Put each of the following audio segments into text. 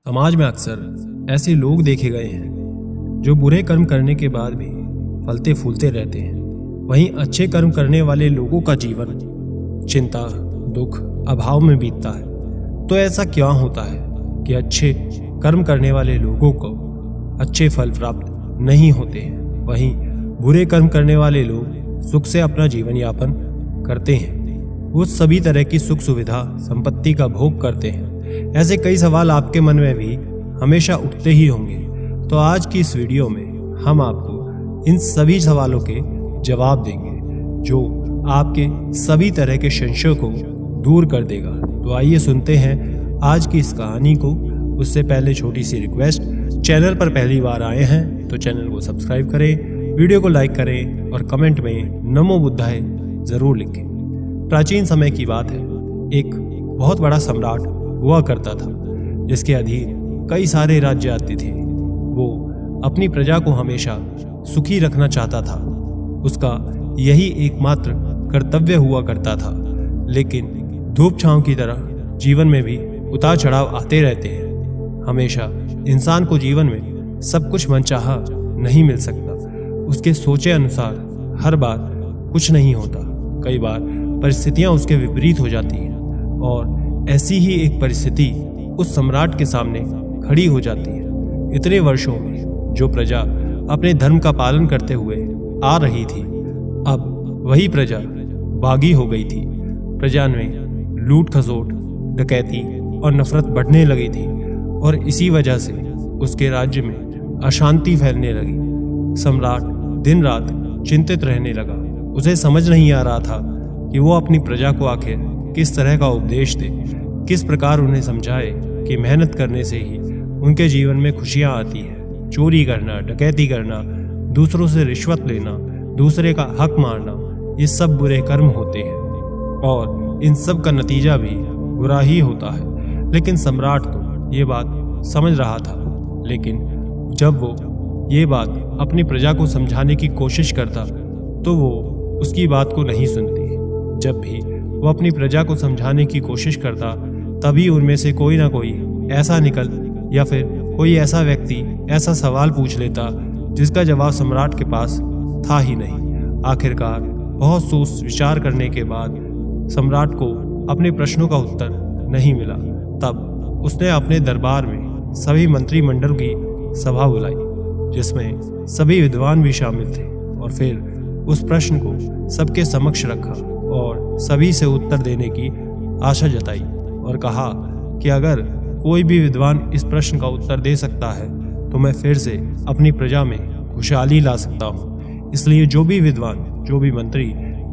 समाज में अक्सर ऐसे लोग देखे गए हैं जो बुरे कर्म करने के बाद भी फलते फूलते रहते हैं। वहीं अच्छे कर्म करने वाले लोगों का जीवन चिंता, दुख, अभाव में बीतता है। तो ऐसा क्या होता है कि अच्छे कर्म करने वाले लोगों को अच्छे फल प्राप्त नहीं होते हैं, वहीं बुरे कर्म करने वाले लोग सुख से अपना जीवन यापन करते हैं। वो सभी तरह की सुख सुविधा संपत्ति का भोग करते हैं। ऐसे कई सवाल आपके मन में भी हमेशा उठते ही होंगे। तो आज की इस वीडियो में हम आपको इन सभी सवालों के जवाब देंगे जो आपके सभी तरह के संशयों को दूर कर देगा। तो आइए सुनते हैं आज की इस कहानी को। उससे पहले छोटी सी रिक्वेस्ट, चैनल पर पहली बार आए हैं तो चैनल को सब्सक्राइब करें, वीडियो को लाइक करें और कमेंट में नमो बुद्धाय जरूर लिखें। प्राचीन समय की बात है, एक बहुत बड़ा सम्राट हुआ करता था जिसके अधीन कई सारे राज्य आते थे। वो अपनी प्रजा को हमेशा सुखी रखना चाहता था, उसका यही एकमात्र कर्तव्य हुआ करता था। लेकिन धूप छांव की तरह जीवन में भी उतार चढ़ाव आते रहते हैं। हमेशा इंसान को जीवन में सब कुछ मनचाहा नहीं मिल सकता। उसके सोचे अनुसार हर बार कुछ नहीं होता। कई बार परिस्थितियां उसके विपरीत हो जाती हैं और ऐसी ही एक परिस्थिति उस सम्राट के सामने खड़ी हो जाती है। इतने वर्षों में जो प्रजा अपने धर्म का पालन करते हुए आ रही थी, अब वही प्रजा बागी हो गई थी। प्रजा में लूट खसोट, डकैती और नफरत बढ़ने लगी थी और इसी वजह से उसके राज्य में अशांति फैलने लगी। सम्राट दिन रात चिंतित रहने लगा। उसे समझ नहीं आ रहा था कि वो अपनी प्रजा को आखिर किस तरह का उपदेश दे, किस प्रकार उन्हें समझाए कि मेहनत करने से ही उनके जीवन में खुशियां आती है। चोरी करना, डकैती करना, दूसरों से रिश्वत लेना, दूसरे का हक मारना, ये सब बुरे कर्म होते हैं और इन सब का नतीजा भी बुरा ही होता है। लेकिन सम्राट तो ये बात समझ रहा था। लेकिन जब वो ये बात अपनी प्रजा को समझाने की कोशिश करता तो वो उसकी बात को नहीं सुनती। जब भी वो अपनी प्रजा को समझाने की कोशिश करता तभी उनमें से कोई ना कोई ऐसा निकल या फिर कोई ऐसा व्यक्ति ऐसा सवाल पूछ लेता जिसका जवाब सम्राट के पास था ही नहीं। आखिरकार बहुत सोच विचार करने के बाद सम्राट को अपने प्रश्नों का उत्तर नहीं मिला। तब उसने अपने दरबार में सभी मंत्रिमंडल की सभा बुलाई जिसमें सभी विद्वान भी शामिल थे और फिर उस प्रश्न को सबके समक्ष रखा और सभी से उत्तर देने की आशा जताई और कहा कि अगर कोई भी विद्वान इस प्रश्न का उत्तर दे सकता है तो मैं फिर से अपनी प्रजा में खुशहाली ला सकता हूँ। इसलिए जो भी विद्वान, जो भी मंत्री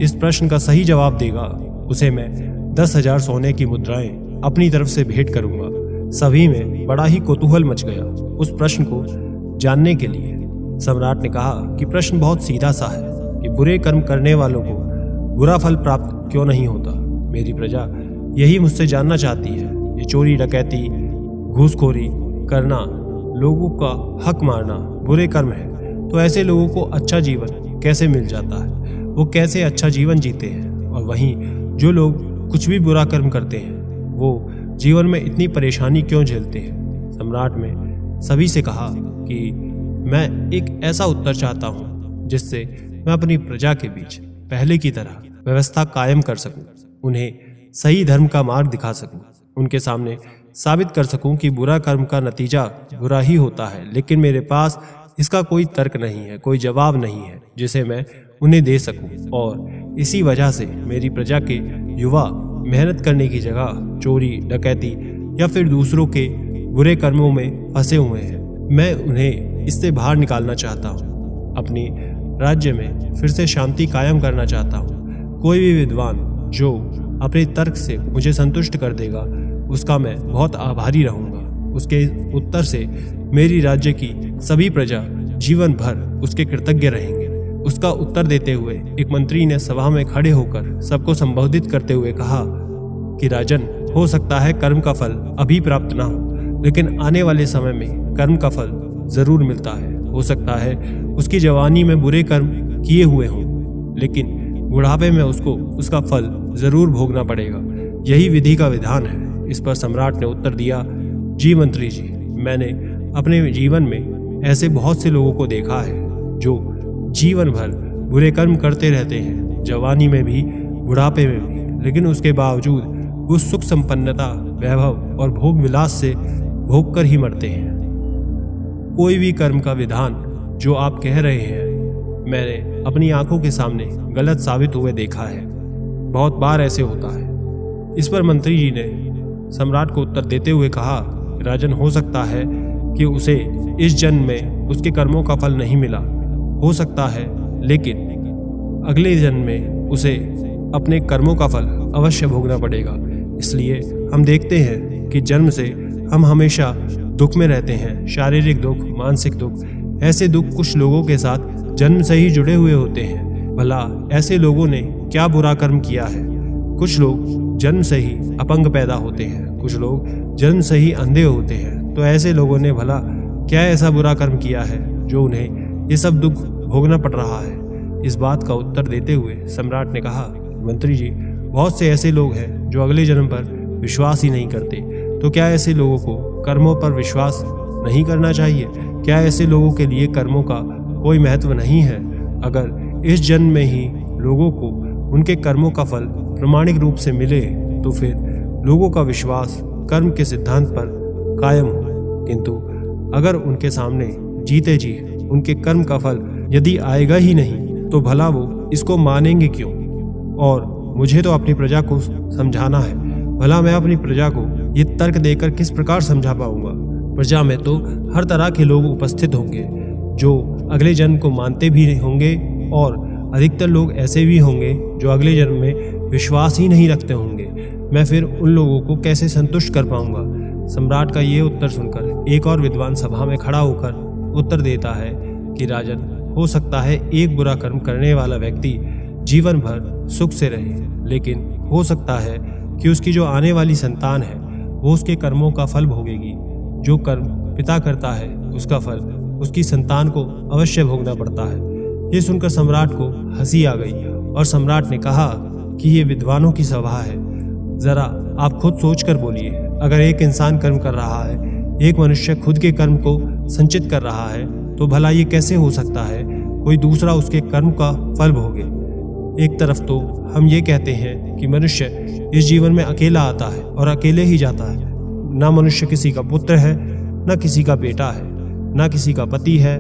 इस प्रश्न का सही जवाब देगा उसे मैं 10,000 सोने की मुद्राएं अपनी तरफ से भेंट करूंगा। सभी में बड़ा ही कौतूहल मच गया उस प्रश्न को जानने के लिए। सम्राट ने कहा कि प्रश्न बहुत सीधा सा है कि बुरे कर्म करने वालों को बुरा फल प्राप्त क्यों नहीं होता। मेरी प्रजा यही मुझसे जानना चाहती है। ये चोरी, डकैती, घूसखोरी करना, लोगों का हक मारना बुरे कर्म है। तो ऐसे लोगों को अच्छा जीवन कैसे मिल जाता है, वो कैसे अच्छा जीवन जीते हैं, और वहीं जो लोग कुछ भी बुरा कर्म करते हैं वो जीवन में इतनी परेशानी क्यों झेलते हैं। सम्राट ने सभी से कहा कि मैं एक ऐसा उत्तर चाहता हूँ जिससे मैं अपनी प्रजा के बीच पहले की तरह व्यवस्था कायम कर सकूं, उन्हें सही धर्म का मार्ग दिखा सकूं, उनके सामने साबित कर सकूं कि बुरा कर्म का नतीजा बुरा ही होता है। लेकिन मेरे पास इसका कोई तर्क नहीं है, कोई जवाब नहीं है जिसे मैं उन्हें दे सकूं। और इसी वजह से मेरी प्रजा के युवा मेहनत करने की जगह चोरी, डकैती या फिर दूसरों के बुरे कर्मों में फंसे हुए हैं। मैं उन्हें इससे बाहर निकालना चाहता हूँ। अपनी राज्य में फिर से शांति कायम करना चाहता हूँ। कोई भी विद्वान जो अपने तर्क से मुझे संतुष्ट कर देगा उसका मैं बहुत आभारी रहूंगा। उसके उत्तर से मेरी राज्य की सभी प्रजा जीवन भर उसके कृतज्ञ रहेंगे। उसका उत्तर देते हुए एक मंत्री ने सभा में खड़े होकर सबको संबोधित करते हुए कहा कि राजन, हो सकता है कर्म का फल अभी प्राप्त ना हो, लेकिन आने वाले समय में कर्म का फल जरूर मिलता है। हो सकता है उसकी जवानी में बुरे कर्म किए हुए हों, लेकिन बुढ़ापे में उसको उसका फल जरूर भोगना पड़ेगा। यही विधि का विधान है। इस पर सम्राट ने उत्तर दिया, जी मंत्री जी, मैंने अपने जीवन में ऐसे बहुत से लोगों को देखा है जो जीवन भर बुरे कर्म करते रहते हैं, जवानी में भी बुढ़ापे में भी, लेकिन उसके बावजूद वो सुख संपन्नता, वैभव और भोग विलास से भोग कर ही मरते हैं। कोई भी कर्म का विधान जो आप कह रहे हैं, मैंने अपनी आंखों के सामने गलत साबित हुए देखा है। बहुत बार ऐसे होता है। इस पर मंत्री जी ने सम्राट को उत्तर देते हुए कहा, राजन, हो सकता है कि उसे इस जन्म में उसके कर्मों का फल नहीं मिला, हो सकता है, लेकिन अगले जन्म में उसे अपने कर्मों का फल अवश्य भोगना पड़ेगा। इसलिए हम देखते हैं कि जन्म से हम हमेशा दुख में रहते हैं, शारीरिक दुख, मानसिक दुख। ऐसे दुख कुछ लोगों के साथ जन्म से ही जुड़े हुए होते हैं। भला ऐसे लोगों ने क्या बुरा कर्म किया है? कुछ लोग जन्म से ही अपंग पैदा होते हैं, कुछ लोग जन्म से ही अंधे होते हैं। तो ऐसे लोगों ने भला क्या ऐसा बुरा कर्म किया है जो उन्हें ये सब दुख भोगना पड़ रहा है? इस बात का उत्तर देते हुए सम्राट ने कहा, मंत्री जी, बहुत से ऐसे लोग हैं जो अगले जन्म पर विश्वास ही नहीं करते। तो क्या ऐसे लोगों को कर्मों पर विश्वास नहीं करना चाहिए? क्या ऐसे लोगों के लिए कर्मों का कोई महत्व नहीं है? अगर इस जन्म में ही लोगों को उनके कर्मों का फल प्रामाणिक रूप से मिले तो फिर लोगों का विश्वास कर्म के सिद्धांत पर कायम हो। किंतु अगर उनके सामने जीते जी उनके कर्म का फल यदि आएगा ही नहीं तो भला वो इसको मानेंगे क्यों? और मुझे तो अपनी प्रजा को समझाना है। भला मैं अपनी प्रजा को ये तर्क देकर किस प्रकार समझा पाऊंगा? प्रजा में तो हर तरह के लोग उपस्थित होंगे जो अगले जन्म को मानते भी होंगे और अधिकतर लोग ऐसे भी होंगे जो अगले जन्म में विश्वास ही नहीं रखते होंगे। मैं फिर उन लोगों को कैसे संतुष्ट कर पाऊंगा? सम्राट का ये उत्तर सुनकर एक और विद्वान सभा में खड़ा होकर उत्तर देता है कि राजन, हो सकता है एक बुरा कर्म करने वाला व्यक्ति जीवन भर सुख से रहे, लेकिन हो सकता है कि उसकी जो आने वाली संतान है वो उसके कर्मों का फल भोगेगी। जो कर्म पिता करता है उसका फल उसकी संतान को अवश्य भोगना पड़ता है। ये सुनकर सम्राट को हंसी आ गई और सम्राट ने कहा कि ये विद्वानों की सभा है, जरा आप खुद सोच कर बोलिए। अगर एक इंसान कर्म कर रहा है, एक मनुष्य खुद के कर्म को संचित कर रहा है, तो भला ये कैसे हो सकता है कोई दूसरा उसके कर्म का फल भोगे? एक तरफ तो हम ये कहते हैं कि मनुष्य इस जीवन में अकेला आता है और अकेले ही जाता है। ना मनुष्य किसी का पुत्र है, ना किसी का बेटा है, ना किसी का पति है।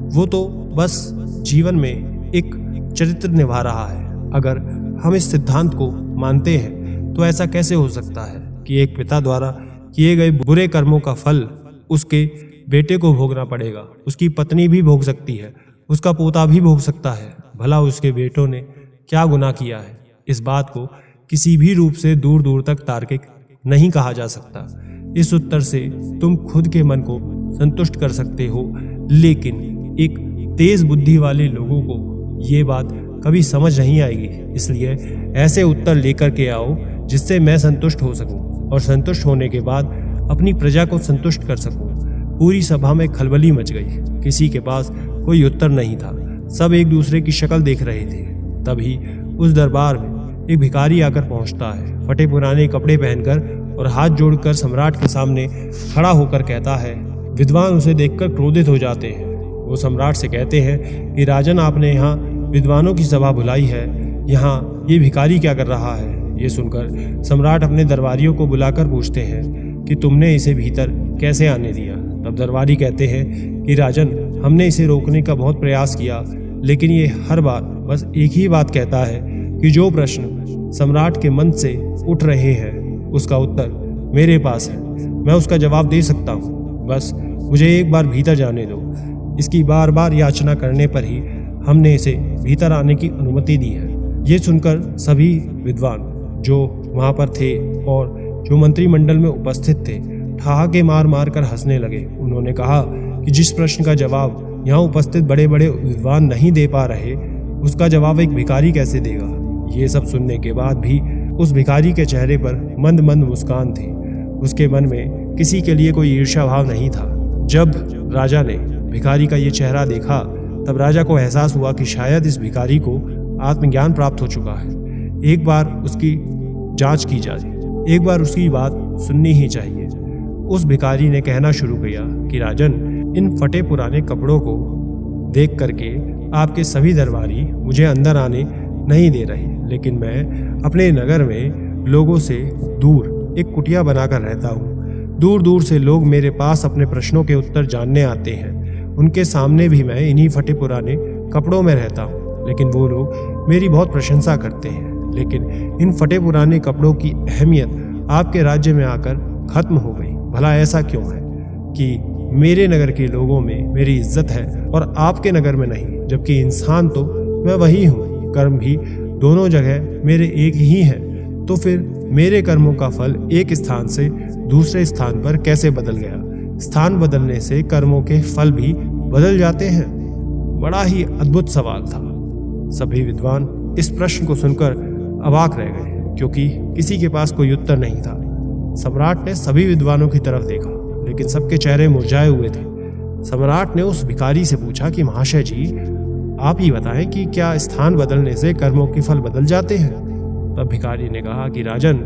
वो तो बस जीवन में एक चरित्र निभा रहा है। अगर हम इस सिद्धांत को मानते हैं तो ऐसा कैसे हो सकता है कि एक पिता द्वारा किए गए बुरे कर्मों का फल उसके बेटे को भोगना पड़ेगा? उसकी पत्नी भी भोग सकती है, उसका पोता भी भोग सकता है। भला उसके बेटों ने क्या गुनाह किया है? इस बात को किसी भी रूप से दूर दूर तक तार्किक नहीं कहा जा सकता। इस उत्तर से तुम खुद के मन को संतुष्ट कर सकते हो, लेकिन एक तेज बुद्धि वाले लोगों को ये बात कभी समझ नहीं आएगी। इसलिए ऐसे उत्तर लेकर के आओ जिससे मैं संतुष्ट हो सकूं और संतुष्ट होने के बाद अपनी प्रजा को संतुष्ट कर सकूं। पूरी सभा में खलबली मच गई। किसी के पास कोई उत्तर नहीं था। सब एक दूसरे की शक्ल देख रहे थे। तभी उस दरबार में एक भिखारी आकर पहुंचता है, फटे पुराने कपड़े पहनकर, और हाथ जोड़कर सम्राट के सामने खड़ा होकर कहता है। विद्वान उसे देखकर क्रोधित हो जाते हैं। वो सम्राट से कहते हैं कि राजन, आपने यहाँ विद्वानों की सभा बुलाई है, यहाँ ये भिखारी क्या कर रहा है? ये सुनकर सम्राट अपने दरबारियों को बुलाकर पूछते हैं कि तुमने इसे भीतर कैसे आने दिया? तब दरबारी कहते हैं कि राजन, हमने इसे रोकने का बहुत प्रयास किया, लेकिन ये हर बार बस एक ही बात कहता है कि जो प्रश्न सम्राट के मन से उठ रहे हैं उसका उत्तर मेरे पास है, मैं उसका जवाब दे सकता हूँ, बस मुझे एक बार भीतर जाने दो। इसकी बार बार याचना करने पर ही हमने इसे भीतर आने की अनुमति दी है। ये सुनकर सभी विद्वान जो वहाँ पर थे और जो मंत्रिमंडल में उपस्थित थे ठहाके मार मार कर हंसने लगे। उन्होंने कहा कि जिस प्रश्न का जवाब यहाँ उपस्थित बड़े बड़े विद्वान नहीं दे पा रहे, उसका जवाब एक भिखारी कैसे देगा? ये सब सुनने के बाद भी उस भिखारी के चेहरे पर मंद मंद मुस्कान थी। उसके मन में किसी के लिए कोई ईर्ष्या भाव नहीं था। जब राजा ने भिखारी का ये चेहरा देखा तब राजा को एहसास हुआ कि शायद इस भिखारी को आत्मज्ञान प्राप्त हो चुका है। एक बार उसकी जांच की जाए, एक बार उसकी बात सुननी ही चाहिए। उस भिखारी ने कहना शुरू किया कि राजन, इन फटे पुराने कपड़ों को देख करके आपके सभी दरबारी मुझे अंदर आने नहीं दे रहे, लेकिन मैं अपने नगर में लोगों से दूर एक कुटिया बनाकर रहता हूँ। दूर दूर से लोग मेरे पास अपने प्रश्नों के उत्तर जानने आते हैं। उनके सामने भी मैं इन्हीं फटे पुराने कपड़ों में रहता हूँ, लेकिन वो लोग मेरी बहुत प्रशंसा करते हैं। लेकिन इन फटे पुराने कपड़ों की अहमियत आपके राज्य में आकर खत्म हो गई। भला ऐसा क्यों है कि मेरे नगर के लोगों में मेरी इज्जत है और आपके नगर में नहीं, जबकि इंसान तो मैं वही हूँ, कर्म भी दोनों जगह मेरे एक ही हैं। तो फिर मेरे कर्मों का फल एक स्थान से दूसरे स्थान पर कैसे बदल गया? स्थान बदलने से कर्मों के फल भी बदल जाते हैं। बड़ा ही अद्भुत सवाल था। सभी विद्वान इस प्रश्न को सुनकर अवाक रह गए, क्योंकि किसी के पास कोई उत्तर नहीं था। सम्राट ने सभी विद्वानों की तरफ देखा, लेकिन सबके चेहरे मुरझाए हुए थे। सम्राट ने उस भिखारी से पूछा कि महाशय जी, आप ही बताएं कि क्या स्थान बदलने से कर्मों के फल बदल जाते हैं? तब भिखारी ने कहा कि राजन,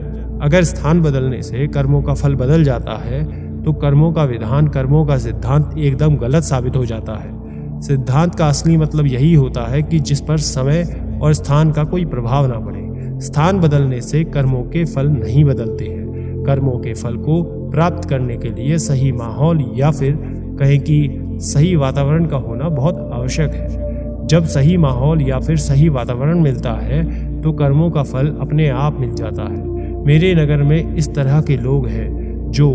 अगर स्थान बदलने से कर्मों का फल बदल जाता है तो कर्मों का विधान, कर्मों का सिद्धांत एकदम गलत साबित हो जाता है। सिद्धांत का असली मतलब यही होता है कि जिस पर समय और स्थान का कोई प्रभाव ना पड़े। स्थान बदलने से कर्मों के फल नहीं बदलते हैं। कर्मों के फल को प्राप्त करने के लिए सही माहौल या फिर कहें कि सही वातावरण का होना बहुत आवश्यक है। जब सही माहौल या फिर सही वातावरण मिलता है तो कर्मों का फल अपने आप मिल जाता है। मेरे नगर में इस तरह के लोग हैं जो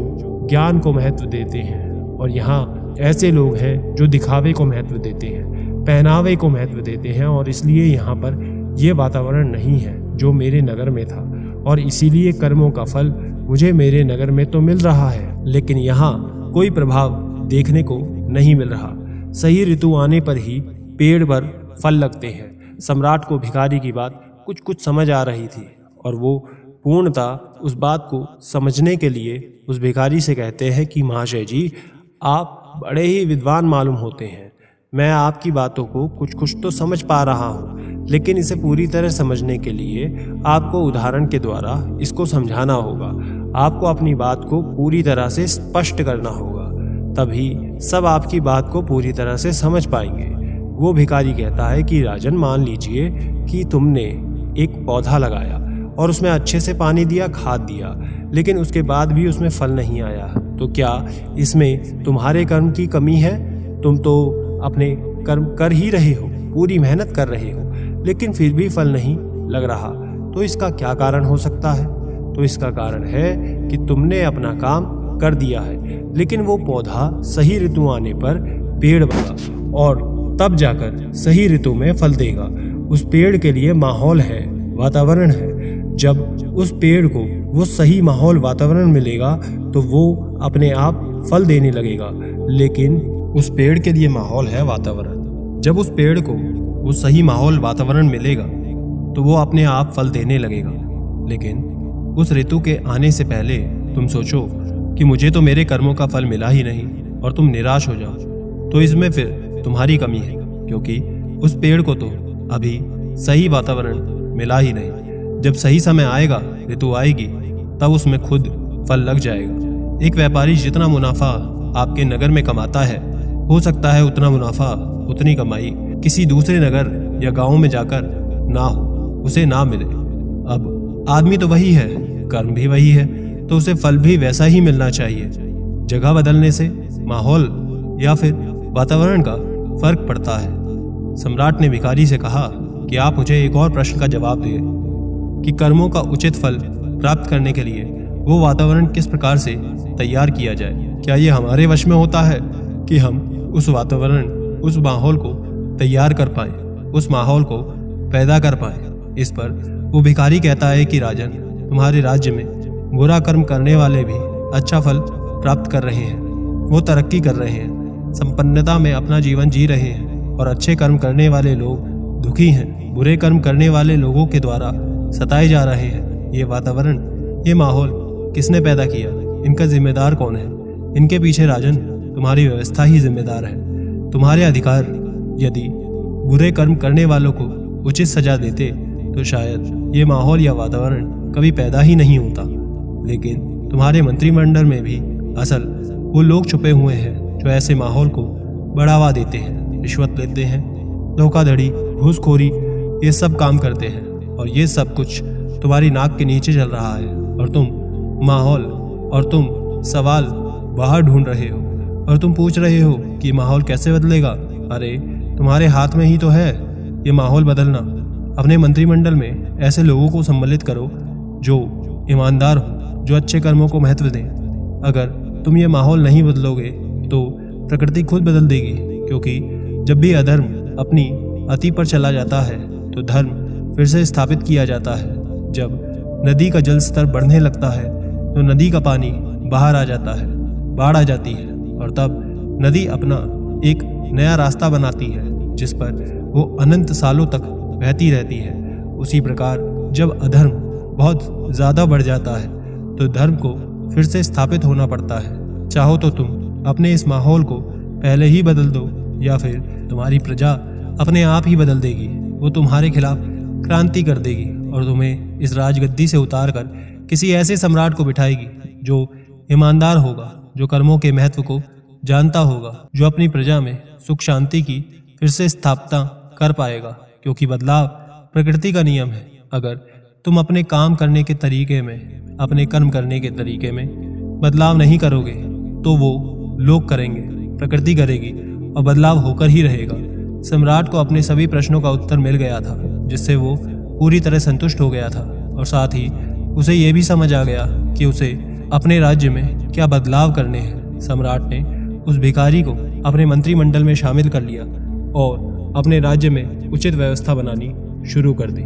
ज्ञान को महत्व देते हैं, और यहाँ ऐसे लोग हैं जो दिखावे को महत्व देते हैं, पहनावे को महत्व देते हैं, और इसलिए यहाँ पर ये वातावरण नहीं है जो मेरे नगर में था, और इसीलिए कर्मों का फल मुझे मेरे नगर में तो मिल रहा है, लेकिन यहाँ कोई प्रभाव देखने को नहीं मिल रहा। सही ऋतु आने पर ही पेड़ पर फल लगते हैं। सम्राट को भिखारी की बात कुछ कुछ समझ आ रही थी, और वो पूर्णतः उस बात को समझने के लिए उस भिखारी से कहते हैं कि महाशय जी, आप बड़े ही विद्वान मालूम होते हैं। मैं आपकी बातों को कुछ कुछ तो समझ पा रहा हूँ, लेकिन इसे पूरी तरह समझने के लिए आपको उदाहरण के द्वारा इसको समझाना होगा। आपको अपनी बात को पूरी तरह से स्पष्ट करना होगा, तभी सब आपकी बात को पूरी तरह से समझ पाएंगे। वो भिखारी कहता है कि राजन, मान लीजिए कि तुमने एक पौधा लगाया और उसमें अच्छे से पानी दिया, खाद दिया, लेकिन उसके बाद भी उसमें फल नहीं आया, तो क्या इसमें तुम्हारे कर्म की कमी है? तुम तो अपने कर्म कर ही रहे हो, पूरी मेहनत कर रहे हो, लेकिन फिर भी फल नहीं लग रहा, तो इसका क्या कारण हो सकता है? तो इसका कारण है कि तुमने अपना काम कर दिया है, लेकिन वो पौधा सही ऋतु आने पर पेड़ बना और तब जाकर सही ऋतु में फल देगा। उस पेड़ के लिए माहौल है, वातावरण है। जब उस पेड़ को वो सही माहौल, वातावरण मिलेगा तो वो अपने आप फल देने लगेगा। लेकिन उस पेड़ के लिए माहौल है, वातावरण। जब उस पेड़ को वो सही माहौल, वातावरण मिलेगा तो वो अपने आप फल देने लगेगा। लेकिन उस ऋतु के आने से पहले तुम सोचो कि मुझे तो मेरे कर्मों का फल मिला ही नहीं, और तुम निराश हो जाओ, तो इसमें फिर तुम्हारी कमी है, क्योंकि उस पेड़ को तो अभी सही वातावरण मिला ही नहीं। जब सही समय आएगा, ऋतु आएगी, तब उसमें खुद फल लग जाएगा। एक व्यापारी जितना मुनाफा आपके नगर में कमाता है, हो सकता है उतना मुनाफा, उतनी कमाई किसी दूसरे नगर या गांव में जाकर ना हो, उसे ना मिले। अब आदमी तो वही है, कर्म भी वही है, तो उसे फल भी वैसा ही मिलना चाहिए। जगह बदलने से माहौल या फिर वातावरण का फर्क पड़ता है। सम्राट ने भिखारी से कहा कि आप मुझे एक और प्रश्न का जवाब दें कि कर्मों का उचित फल प्राप्त करने के लिए वो वातावरण किस प्रकार से तैयार किया जाए। क्या ये हमारे वश में होता है कि हम उस वातावरण, उस माहौल को तैयार कर पाए, उस माहौल को पैदा कर पाए? इस पर वो भिखारी कहता है कि राजन, तुम्हारे राज्य में बुरा कर्म करने वाले भी अच्छा फल प्राप्त कर रहे हैं, वो तरक्की कर रहे हैं, संपन्नता में अपना जीवन जी रहे हैं, और अच्छे कर्म करने वाले लोग दुखी हैं, बुरे कर्म करने वाले लोगों के द्वारा सताए जा रहे हैं। ये वातावरण, ये माहौल किसने पैदा किया? इनका जिम्मेदार कौन है? इनके पीछे राजन तुम्हारी व्यवस्था ही जिम्मेदार है। तुम्हारे अधिकार यदि बुरे कर्म करने वालों को उचित सजा देते तो शायद ये माहौल या वातावरण कभी पैदा ही नहीं होता। लेकिन तुम्हारे मंत्रिमंडल में भी असल वो लोग छुपे हुए हैं जो ऐसे माहौल को बढ़ावा देते हैं, रिश्वत लेते हैं, धोखाधड़ी, घूसखोरी, ये सब काम करते हैं। और ये सब कुछ तुम्हारी नाक के नीचे चल रहा है और तुम माहौल और तुम सवाल बाहर ढूंढ रहे हो और तुम पूछ रहे हो कि माहौल कैसे बदलेगा। अरे तुम्हारे हाथ में ही तो है ये माहौल बदलना। अपने मंत्रिमंडल में ऐसे लोगों को सम्मिलित करो जो ईमानदार हो, जो अच्छे कर्मों को महत्व दें। अगर तुम ये माहौल नहीं बदलोगे तो प्रकृति खुद बदल देगी, क्योंकि जब भी अधर्म अपनी अति पर चला जाता है तो धर्म फिर से स्थापित किया जाता है। जब नदी का जल स्तर बढ़ने लगता है तो नदी का पानी बाहर आ जाता है, बाढ़ आ जाती है और तब नदी अपना एक नया रास्ता बनाती है जिस पर वो अनंत सालों तक बहती रहती है। उसी प्रकार जब अधर्म बहुत ज़्यादा बढ़ जाता है तो धर्म को फिर से स्थापित होना पड़ता है। चाहो तो तुम अपने इस माहौल को पहले ही बदल दो या फिर तुम्हारी प्रजा अपने आप ही बदल देगी। वो तुम्हारे खिलाफ क्रांति कर देगी और तुम्हें इस राजगद्दी से उतार कर किसी ऐसे सम्राट को बिठाएगी जो ईमानदार होगा, जो कर्मों के महत्व को जानता होगा, जो अपनी प्रजा में सुख शांति की फिर से स्थापना कर पाएगा। क्योंकि बदलाव प्रकृति का नियम है। अगर तुम अपने काम करने के तरीके में, अपने कर्म करने के तरीके में बदलाव नहीं करोगे तो वो लोग करेंगे, प्रकृति करेगी और बदलाव होकर ही रहेगा। सम्राट को अपने सभी प्रश्नों का उत्तर मिल गया था, जिससे वो पूरी तरह संतुष्ट हो गया था और साथ ही उसे ये भी समझ आ गया कि उसे अपने राज्य में क्या बदलाव करने हैं। सम्राट ने उस भिखारी को अपने मंत्रिमंडल में शामिल कर लिया और अपने राज्य में उचित व्यवस्था बनानी शुरू कर दी।